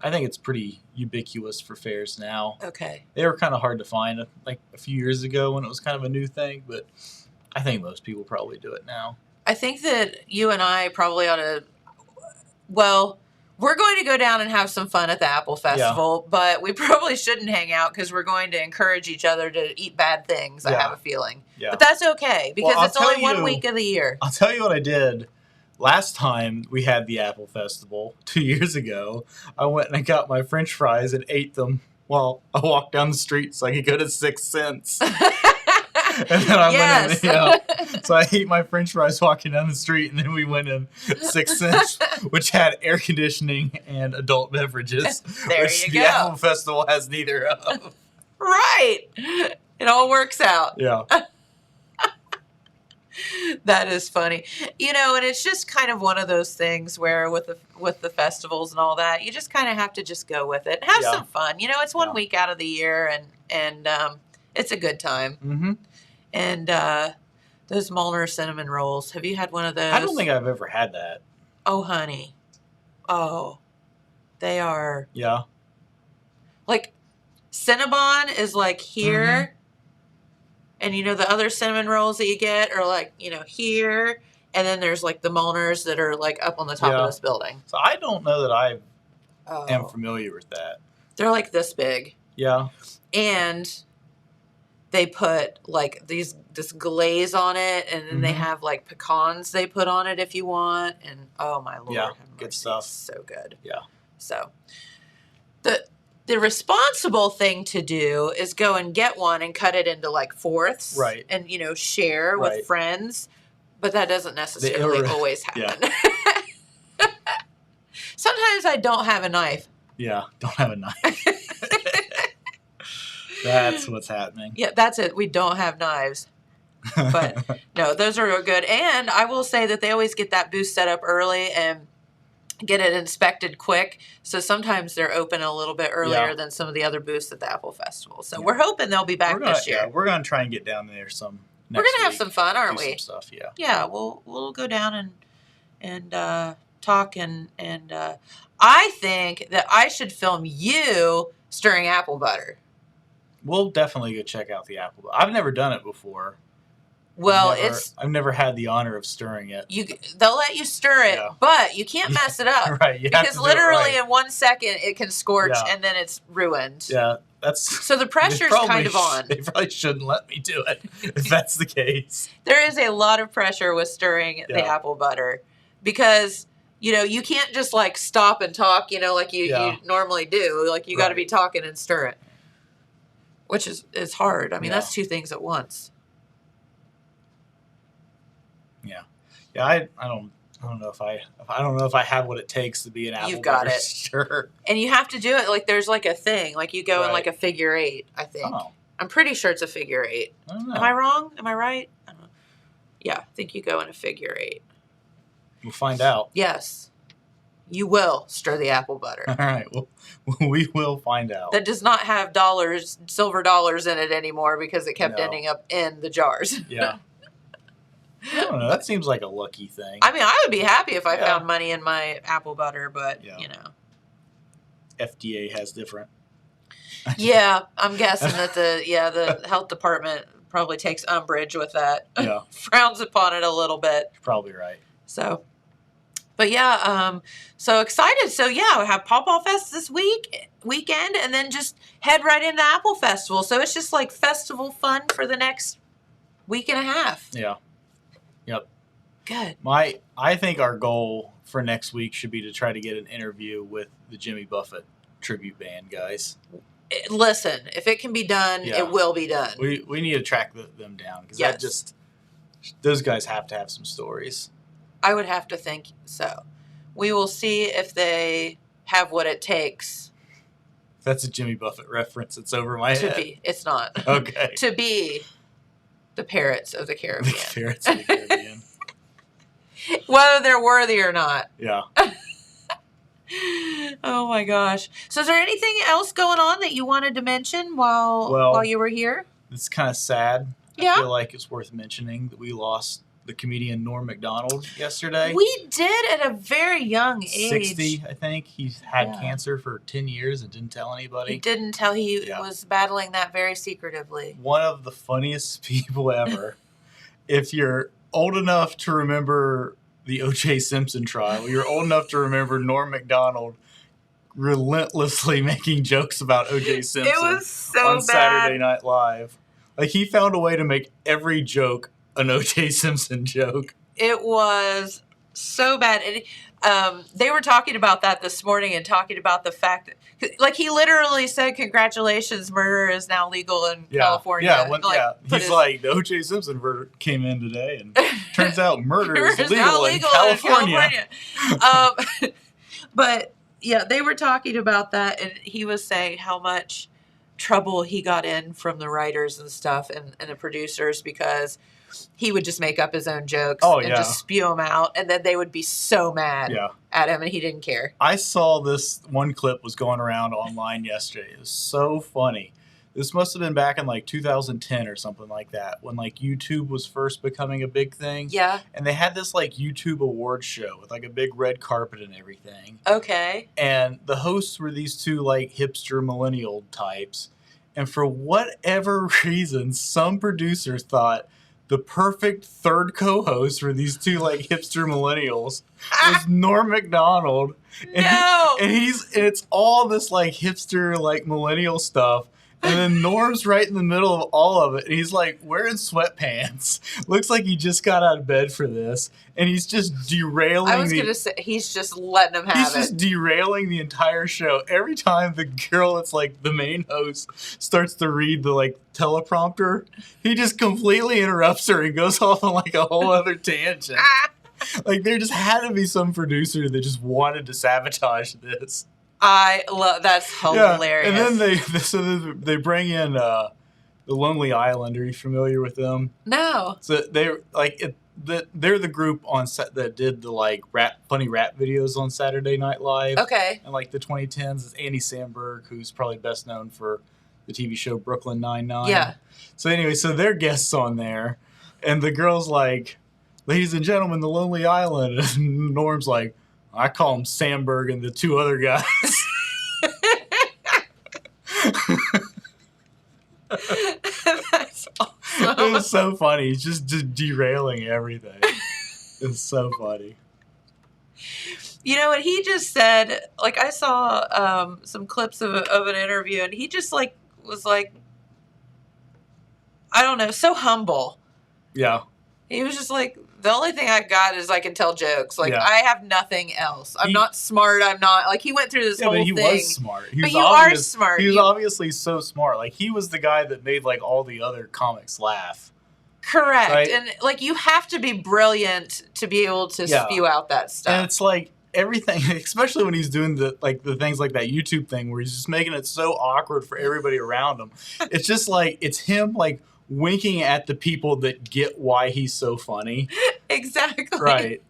I think it's pretty ubiquitous for fairs now. Okay. They were kind of hard to find like a few years ago when it was kind of a new thing, but I think most people probably do it now. I think that you and I probably ought to... Well... We're going to go down and have some fun at the Apple Festival, but we probably shouldn't hang out because we're going to encourage each other to eat bad things, I have a feeling. Yeah. But that's okay because it's only 1 week of the year. I'll tell you what I did. Last time we had the Apple Festival, 2 years ago, I went and I got my French fries and ate them while I walked down the street so I could go to 6 cents. And then I went in, so I ate my French fries walking down the street, and then we went in 6 Cents, which had air conditioning and adult beverages, which the Apple Festival has neither of. Right. It all works out. Yeah. That is funny. And it's just kind of one of those things where with the festivals and all that, you just kind of have to just go with it and have some fun. It's 1 week out of the year, and it's a good time. Mm-hmm. And those Molnar cinnamon rolls. Have you had one of those? I don't think I've ever had that. Oh, honey. Oh, they are. Yeah. Like, Cinnabon is like here. Mm-hmm. And the other cinnamon rolls that you get are like, here. And then there's like the Molnars that are like up on the top of this building. So I don't know that I am familiar with that. They're like this big. Yeah. And they put like this glaze on it, and then they have like pecans they put on it if you want. And oh my Lord, yeah, good stuff. So good. Yeah. So the responsible thing to do is go and get one and cut it into like fourths, right? And share with friends, but that doesn't necessarily always happen. Yeah. Sometimes I don't have a knife. Yeah, don't have a knife. That's what's happening. Yeah, that's it. We don't have knives. But no, those are good. And I will say that they always get that booth set up early and get it inspected quick. So sometimes they're open a little bit earlier than some of the other booths at the Apple Festival. So we're hoping they'll be back this year. Yeah, we're going to try and get down there next we're going to have some fun, aren't we? Some stuff, yeah. Yeah, we'll go down and talk and I think that I should film you stirring apple butter. We'll definitely go check out the apple butter. I've never done it before. Well, I've never had the honor of stirring it. They'll let you stir it, but you can't mess it up. Right, because literally in 1 second it can scorch and then it's ruined. Yeah, so the pressure's kind of on. They probably shouldn't let me do it if that's the case. There is a lot of pressure with stirring the apple butter because you can't just like stop and talk, like you normally do. Like you got to be talking and stir it, which is hard. I mean, that's two things at once. Yeah, I don't know if I have what it takes to be an apple butter stirrer. And you have to do it like there's like a thing, like you go in like a figure 8. I think. Oh. I'm pretty sure it's a figure 8. I don't know. Am I wrong? Am I right? I don't know. Yeah, I think you go in a figure 8. We'll find out. Yes, you will stir the apple butter. All right, well, we will find out. That does not have silver dollars in it anymore because it kept ending up in the jars. Yeah. I don't know. That seems like a lucky thing. I mean, I would be happy if I found money in my apple butter, but FDA has different. Yeah, I'm guessing that the health department probably takes umbrage with that. Yeah, frowns upon it a little bit. You're probably right. So, but so excited. So we have Pawpaw Fest this weekend, and then just head right into Apple Festival. So it's just like festival fun for the next week and a half. Yeah. Yep. Good. I think our goal for next week should be to try to get an interview with the Jimmy Buffett tribute band guys. Listen, if it can be done, it will be done. We need to track them down because those guys have to have some stories. I would have to think so. We will see if they have what it takes. That's a Jimmy Buffett reference. It's over my head. To be. It's not. Okay. To be the Parrots of the Caribbean. The Parrots of the Caribbean. Whether they're worthy or not. Yeah. Oh my gosh. So is there anything else going on that you wanted to mention while you were here? It's kind of sad. Yeah. I feel like it's worth mentioning that we lost the comedian Norm Macdonald yesterday. We did at a very young age. 60, I think. He's had cancer for 10 years and didn't tell anybody. He didn't tell. He was battling that very secretively. One of the funniest people ever. If you're old enough to remember the O.J. Simpson trial, you're old enough to remember Norm Macdonald relentlessly making jokes about O.J. Simpson on Saturday Night Live. Like, he found a way to make every joke an O.J. Simpson joke. It was so bad. And, they were talking about that this morning and talking about the fact that, like, he literally said, "Congratulations, murder is now legal in California." Yeah, he's like, the O.J. Simpson verdict came in today, and turns out murder is legal in California. But, yeah, they were talking about that, and he was saying how much trouble he got in from the writers and stuff and the producers because he would just make up his own jokes and just spew them out, and then they would be so mad at him, and he didn't care. I saw this one clip was going around online yesterday. It was so funny. This must have been back in like 2010 or something like that, when like YouTube was first becoming a big thing. Yeah. And they had this like YouTube awards show with like a big red carpet and everything. Okay. And the hosts were these two like hipster millennial types. And for whatever reason, some producers thought the perfect third co-host for these two like hipster millennials was Norm Macdonald. And it's all this like hipster like millennial stuff. And then Norm's right in the middle of all of it. And he's like wearing sweatpants. Looks like he just got out of bed for this. And he's just derailing. I was going to say, he's just letting him have it. He's just derailing the entire show. Every time the girl that's like the main host starts to read the like teleprompter, he just completely interrupts her and goes off on like a whole other tangent. Like there just had to be some producer that just wanted to sabotage this. I love that's hilarious. And then they bring in the Lonely Island. Are you familiar with them? No. So they're the group on set that did the funny rap videos on Saturday Night Live. Okay. And the 2010s. It's Andy Samberg, who's probably best known for the TV show Brooklyn Nine-Nine. Yeah. So anyway, they're guests on there, and the girl's like, "Ladies and gentlemen, the Lonely Island," and Norm's like, "I call him Samberg and the two other guys." That's awesome. It was so funny. He's just derailing everything. It's so funny. You know what he just said? I saw some clips of an interview, and he just was like, I don't know, so humble. Yeah. He was just like, the only thing I got is I can tell jokes. Yeah. I have nothing else. I'm not smart. I'm not he went through this whole thing. But he was smart. But you are smart. He was obviously so smart. He was the guy that made all the other comics laugh. Correct. Right? And you have to be brilliant to be able to spew out that stuff. And it's everything, especially when he's doing the things like that YouTube thing where he's just making it so awkward for everybody around him. It's just it's him winking at the people that get why he's so funny. Exactly. Right.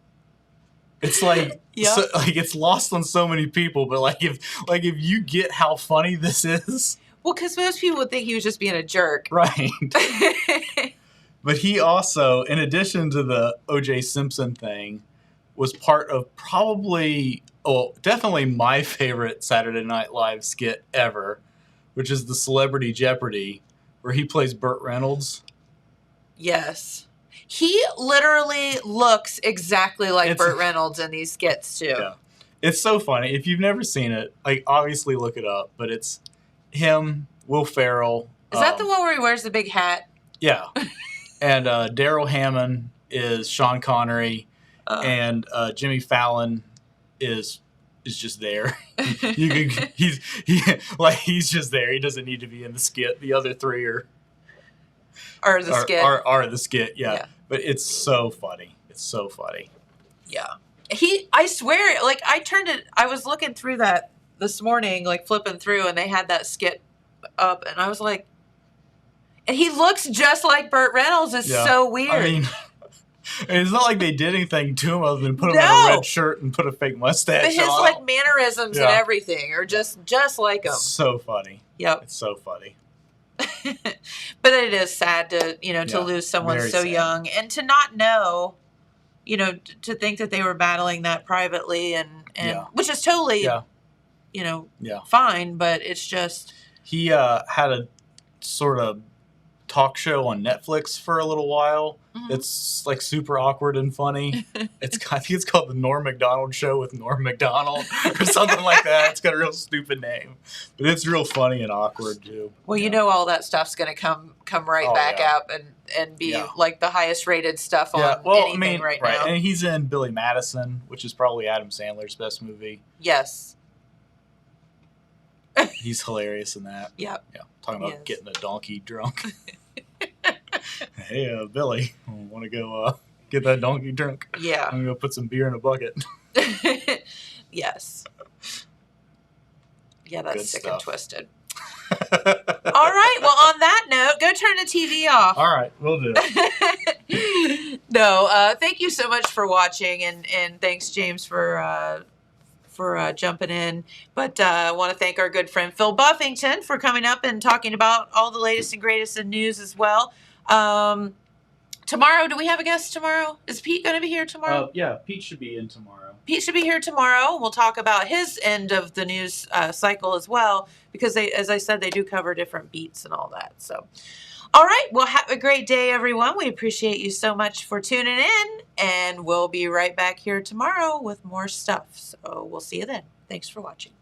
It's Yep. it's lost on so many people, but if you get how funny this is. Well, because most people would think he was just being a jerk. Right. But he also, in addition to the O.J. Simpson thing, was part of definitely my favorite Saturday Night Live skit ever, which is the Celebrity Jeopardy, where he plays Burt Reynolds. Yes. He literally looks exactly like Burt Reynolds in these skits, too. Yeah. It's so funny. If you've never seen it, obviously look it up, but it's him, Will Ferrell. Is that the one where he wears the big hat? Yeah. And Daryl Hammond is Sean Connery, and Jimmy Fallon is just there. He's just there. He doesn't need to be in the skit. The other three are the skit. Are the skit, yeah. But it's so funny. It's so funny. Yeah. I swear, I was looking through that this morning, flipping through, and they had that skit up, and I was like, and he looks just like Burt Reynolds. It's so weird. I mean, it's not like they did anything to him other than put him in a red shirt and put a fake mustache on. But his mannerisms and everything are just like him. It's so funny. Yep. It's so funny. But it is sad to to lose someone so young and to not know, to think that they were battling that privately and which is totally fine, but it's just he had a sort of talk show on Netflix for a little while. Mm-hmm. It's super awkward and funny. I think it's called the Norm Macdonald Show with Norm Macdonald or something like that. It's got a real stupid name, but it's real funny and awkward too. Well, all that stuff's going to come right back up and be the highest rated stuff on anything right now. And he's in Billy Madison, which is probably Adam Sandler's best movie. Yes. He's hilarious in that. Yep. Yeah. Talking about getting a donkey drunk. Hey, Billy, want to go get that donkey drunk? Yeah. I'm going to go put some beer in a bucket. Yes. Yeah, that's Good sick stuff. and twisted. All right. Well, on that note, go turn the TV off. All right. We'll do it. No, thank you so much for watching, and thanks, James, for jumping in. But I want to thank our good friend Phil Buffington for coming up and talking about all the latest and greatest in news as well. Tomorrow, do we have a guest tomorrow? Is Pete going to be here tomorrow? Yeah, Pete should be in tomorrow. Pete should be here tomorrow. We'll talk about his end of the news cycle as well, because as I said, they do cover different beats and all that. So, all right. Well, have a great day, everyone. We appreciate you so much for tuning in, and we'll be right back here tomorrow with more stuff. So we'll see you then. Thanks for watching.